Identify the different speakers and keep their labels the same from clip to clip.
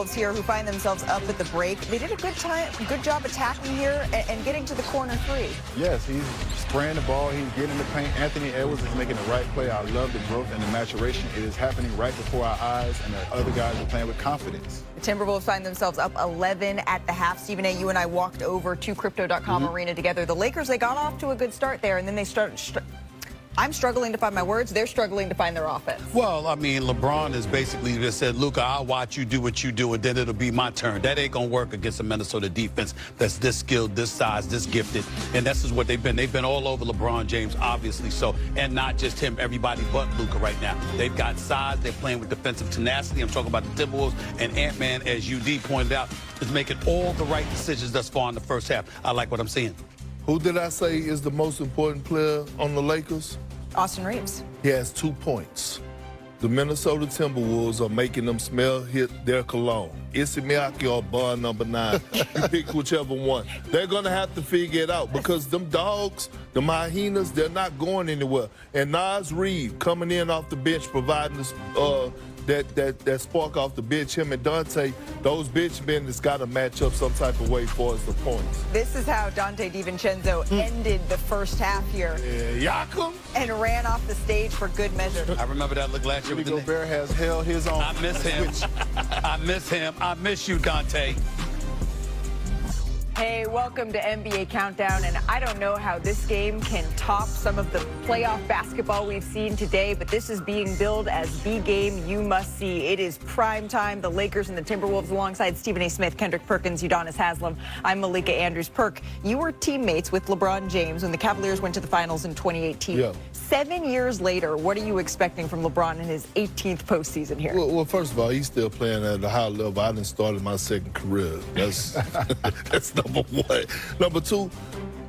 Speaker 1: Here who find themselves up at the break. They did a good job attacking here and getting to the corner three.
Speaker 2: Yes, he's spraying the ball. He's getting in the paint. Anthony Edwards is making the right play. I love the growth and the maturation. It is happening right before our eyes, and the other guys are playing with confidence.
Speaker 1: The Timberwolves find themselves up 11 at the half. Stephen A., you and I walked over to Crypto.com arena together. The Lakers, they got off to a good start there, and then they started... I'm struggling to find my words. They're struggling to find their offense.
Speaker 3: Well, I mean, LeBron has basically just said, Luka, I'll watch you do what you do, and then it'll be my turn. That ain't going to work against a Minnesota defense that's this skilled, this size, this gifted. And this is what they've been. They've been all over LeBron James, obviously so. And not just him, everybody but Luka right now. They've got size. They're playing with defensive tenacity. I'm talking about the Timberwolves. And Ant-Man, as UD pointed out, is making all the right decisions thus far in the first half. I like what I'm seeing.
Speaker 4: Who did I say is the most important player on the Lakers?
Speaker 1: Austin Reeves.
Speaker 4: He has 2 points. The Minnesota Timberwolves are making them smell their cologne. Issey Miyake or bar number 9. You pick whichever one. They're going to have to figure it out because them dogs, the hyenas, they're not going anywhere. And Naz Reid coming in off the bench providing this, that spark off the bench, him and Dante, those bench men has got to match up some type of way for us the points.
Speaker 1: This is how Dante DiVincenzo ended the first half here.
Speaker 4: Yakum.
Speaker 1: And ran off the stage for good measure.
Speaker 3: I remember that look last year with the Knicks.
Speaker 2: Gobert has held his own.
Speaker 3: I miss him. I miss him. I miss you, Dante.
Speaker 1: Hey, welcome to NBA Countdown, and I don't know how this game can top some of the playoff basketball we've seen today, but this is being billed as the game you must see. It is prime time. The Lakers and the Timberwolves alongside Stephen A. Smith, Kendrick Perkins, Udonis Haslem. I'm Malika Andrews. Perk, you were teammates with LeBron James when the Cavaliers went to the finals in 2018.
Speaker 4: Yeah.
Speaker 1: 7 years later, what are you expecting from LeBron in his 18th postseason here?
Speaker 4: Well, first of all, he's still playing at a high level. I didn't start my second career. That's that's number one. Number two,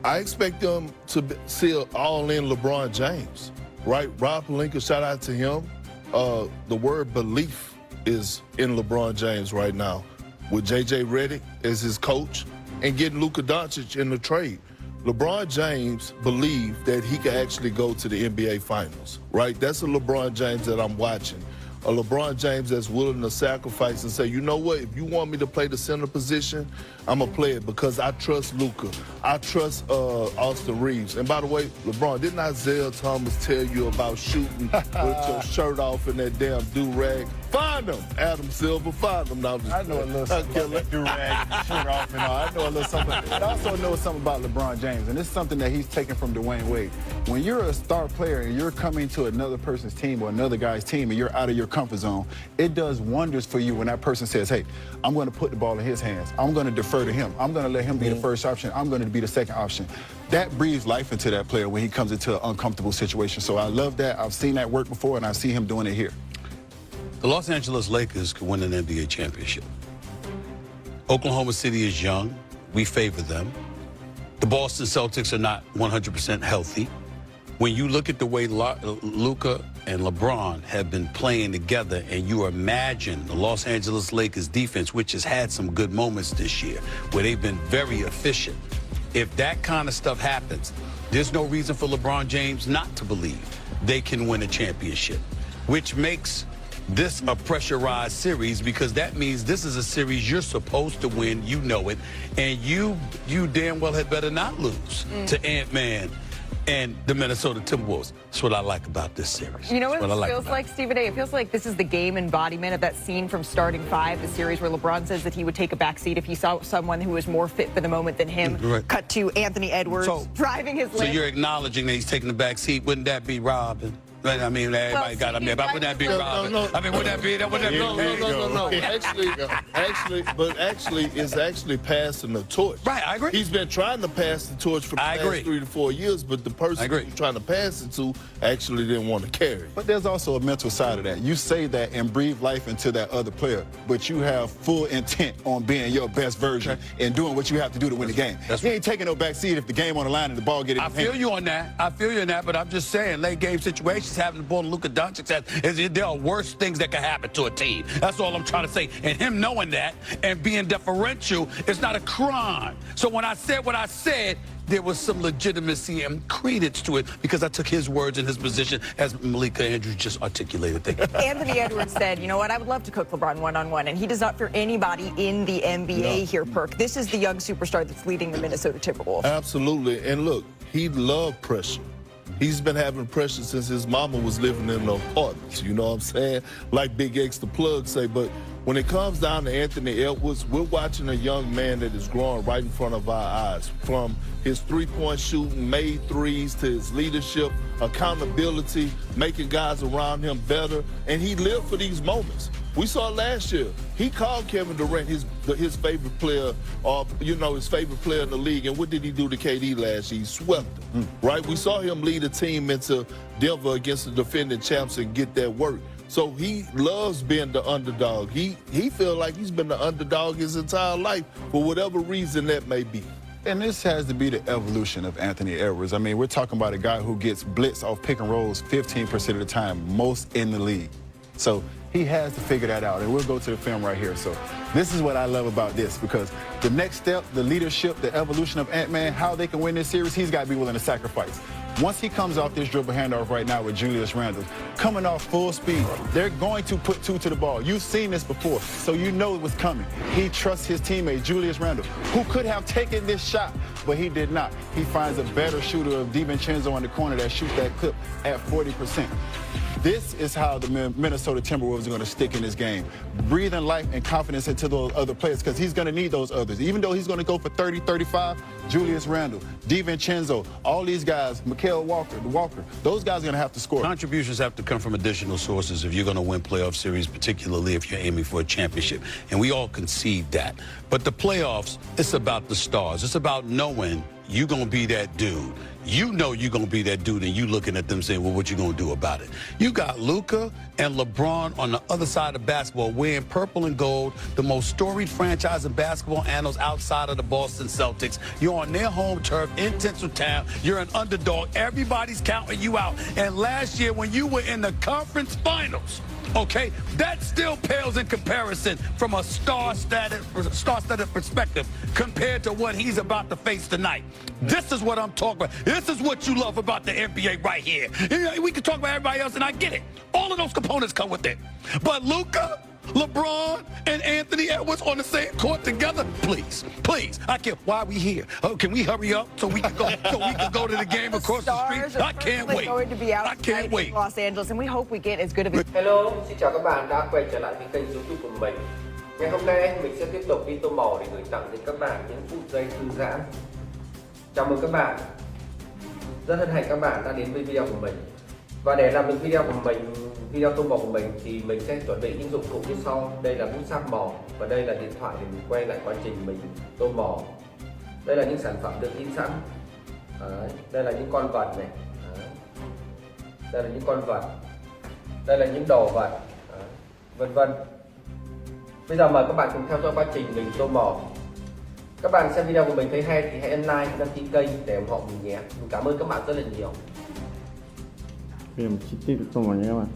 Speaker 4: I expect them to see an all-in LeBron James, right? Rob Pelinka, shout out to him. The word belief is in LeBron James right now, with J.J. Redick as his coach and getting Luka Doncic in the trade. LeBron James believed that he could actually go to the NBA Finals, right? That's a LeBron James that I'm watching. A LeBron James that's willing to sacrifice and say, you know what, if you want me to play the center position, I'm going to play it because I trust Luka. I trust Austin Reeves. And by the way, LeBron, didn't Isaiah Thomas tell you about shooting with your shirt off in that damn do-rag? Find him, Adam Silver, find him. Now,
Speaker 2: I know a little something about that do-rag, shirt off and all. I know a little something. I also know something about LeBron James, and it's something that he's taken from Dwayne Wade. When you're a star player and you're coming to another person's team or another guy's team and you're out of your comfort zone, it does wonders for you when that person says, hey, I'm going to put the ball in his hands. I'm going to defer to him. I'm going to let him be the first option. I'm going to be the second option. That breathes life into that player when he comes into an uncomfortable situation. So I love that. I've seen that work before, and I see him doing it here.
Speaker 3: The Los Angeles Lakers could win an NBA championship. Oklahoma City is young. We favor them. The Boston Celtics are not 100% healthy. When you look at the way Luka and LeBron have been playing together and you imagine the Los Angeles Lakers defense, which has had some good moments this year, where they've been very efficient. If that kind of stuff happens, there's no reason for LeBron James not to believe they can win a championship, which makes this a pressurized series because that means this is a series you're supposed to win, you know it, and you damn well had better not lose to Ant-Man and the Minnesota Timberwolves. That's what I like about this series.
Speaker 1: You know what it feels like, Stephen A? It feels like this is the game embodiment of that scene from Starting Five, the series where LeBron says that he would take a back seat if he saw someone who was more fit for the moment than him.
Speaker 3: Right.
Speaker 1: Cut to Anthony Edwards driving his leg.
Speaker 3: So you're acknowledging that he's taking the back seat. Wouldn't that be Robin? I mean, everybody got him there, but wouldn't that be Robin?
Speaker 4: No.
Speaker 3: I mean, would that be?
Speaker 4: No. Actually, it's actually passing the torch.
Speaker 3: Right, I agree.
Speaker 4: He's been trying to pass the torch for the past 3 to 4 years, but the person he's trying to pass it to actually didn't want to carry it.
Speaker 2: But there's also a mental side of that. You say that and breathe life into that other player, but you have full intent on being your best version and doing what you have to do to win the game. He ain't taking no back seat if the game on the line and the ball get in his hand.
Speaker 3: I feel you on that. I feel you on that, but I'm just saying, late game situations, having the ball to Luka Doncic, there are worse things that can happen to a team. That's all I'm trying to say. And him knowing that and being deferential is not a crime. So when I said what I said, there was some legitimacy and credence to it because I took his words in his position as Malika Andrews just articulated. Thank you.
Speaker 1: Anthony Edwards said, you know what, I would love to cook LeBron one-on-one, and he does not fear anybody in the NBA here, Perk. This is the young superstar that's leading the Minnesota Timberwolves.
Speaker 4: Absolutely. And look, he loved pressure. He's been having pressure since his mama was living in the apartments, you know what I'm saying? Like Big X the Plug say, but when it comes down to Anthony Edwards, we're watching a young man that is growing right in front of our eyes. From his three-point shooting, made threes, to his leadership, accountability, making guys around him better, and he lived for these moments. We saw last year, he called Kevin Durant his favorite player, his favorite player in the league, and what did he do to KD last year? He swept him, right? We saw him lead a team into Denver against the defending champs and get that work. So he loves being the underdog. He feels like he's been the underdog his entire life for whatever reason that may be.
Speaker 2: And this has to be the evolution of Anthony Edwards. I mean, we're talking about a guy who gets blitzed off pick and rolls 15% of the time, most in the league. So he has to figure that out, and we'll go to the film right here. So this is what I love about this, because the next step, the leadership, the evolution of Ant-Man, how they can win this series, he's got to be willing to sacrifice. Once he comes off this dribble handoff right now with Julius Randle, coming off full speed, they're going to put two to the ball. You've seen this before, so you know it was coming. He trusts his teammate, Julius Randle, who could have taken this shot, but he did not. He finds a better shooter of DiVincenzo in the corner that shoots that clip at 40%. This is how the Minnesota Timberwolves are going to stick in this game. Breathing life and confidence into those other players, because he's going to need those others. Even though he's going to go for 30, 35, Julius Randle, DiVincenzo, all these guys, Mikal Walker, those guys are going to have to score.
Speaker 3: Contributions have to come from additional sources if you're going to win playoff series, particularly if you're aiming for a championship. And we all concede that. But the playoffs, it's about the stars. It's about knowing you're going to be that dude. You know you're going to be that dude, and you looking at them saying, well, what you going to do about it? You got Luka and LeBron on the other side of basketball wearing purple and gold, the most storied franchise in basketball annals outside of the Boston Celtics. You're on their home turf in Tinseltown. You're an underdog. Everybody's counting you out. And last year when you were in the conference finals, okay, that still pales in comparison from a star-studded perspective compared to what he's about to face tonight. This is what I'm talking about. This is what you love about the NBA right here. We can talk about everybody else, and I get it. All of those components come with it. But Luka, LeBron, and Anthony Edwards on the same court together, please, I can't. Why are we here? Oh, can we hurry up so we can go? To the game across the street? I can't wait.
Speaker 1: Going to be out
Speaker 3: I can't wait.
Speaker 1: in Los Angeles, and we hope we get as good of a.
Speaker 5: Hello, xin chào các bạn đã quay trở lại với kênh YouTube của mình. Ngày hôm nay mình sẽ tiếp tục đi tô màu để gửi tặng đến các bạn những phút giây thư giãn. Chào mừng các bạn. Rất hân hạnh các bạn đã đến với video của mình. Và để làm được video tô màu của mình thì mình sẽ chuẩn bị những dụng cụ như sau. Đây là bút sáp màu và đây là điện thoại để mình quay lại quá trình mình tô màu. Đây là những sản phẩm được in sẵn. Đấy. Đây là những con vật này. Đấy. Đây là những con vật. Đây là những đồ vật. Đấy. Vân vân. Bây giờ mời các bạn cùng theo dõi quá trình mình tô màu. Các bạn xem video của mình thấy hay thì hãy ấn like, đăng ký kênh để ủng hộ mình nhé. Mình cảm ơn các bạn rất là nhiều.
Speaker 6: Querim chi tiết tô màu nhé các bạn.